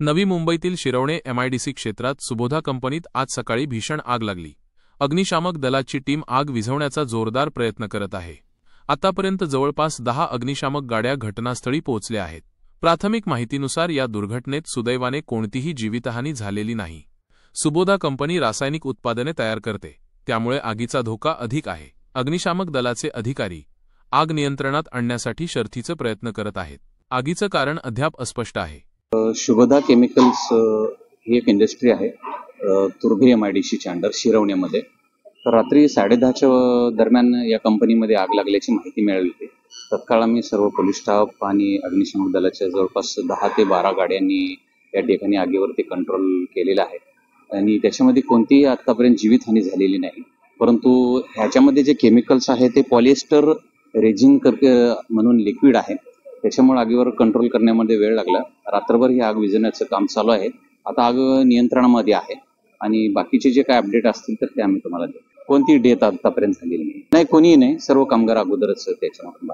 नवी मुंबईतील शिरवणे एमआयडीसी क्षेत्रात सुबोधा कंपनीत आज सकाळी भीषण आग लागली। अग्निशामक दलाची टीम आग विझवण्याचा जोरदार प्रयत्न करत आहे। आतापर्यंत जवळपास 10 अग्निशामक गाड्या घटनास्थळी पोहोचल्या आहेत। प्राथमिक माहितीनुसार या दुर्घटनेत सुदैवाने कोणतीही जीवितहानी झालेली नाही। सुबोधा कंपनी रासायनिक उत्पादने तयार करते, त्यामुळे आगीचा धोका अधिक आहे। अग्निशामक दलाचे अधिकारी आग नियंत्रणात आणण्यासाठी शर्थीचे प्रयत्न करत आहेत। आगीचं कारण अद्याप अस्पष्ट आहे। शुभदा केमिकल्स ही एक इंडस्ट्री आहे तुर्भे एमआयडीसीच्या अंडर शिरवण्यामध्ये। तर रात्री 10:30च्या दरम्यान या कंपनीमध्ये आग लागल्याची माहिती मिळाली होती। तत्काळ आम्ही सर्व पोलीस स्टाफ आणि अग्निशमन दलाच्या जवळपास 10 ते 12 गाड्यांनी या ठिकाणी आगीवरती कंट्रोल केलेला आहे आणि त्याच्यामध्ये कोणतीही आतापर्यंत जीवितहानी झालेली नाही। परंतु ह्याच्यामध्ये जे केमिकल्स आहे ते पॉलिएस्टर रेझिन म्हणून लिक्विड आहे, त्याच्यामुळे आगीवर कंट्रोल करण्यामध्ये वेळ लागला। रात्रभर ही आग विझवण्याचं काम चालू आहे। आता आग नियंत्रणामध्ये आहे आणि बाकीचे जे काय अपडेट असतील तर ते आम्ही तुम्हाला देऊ। कोणती डेथ आतापर्यंत झालेली नाही, कोणीही नाही, सर्व कामगार अगोदरच त्याच्यामध्ये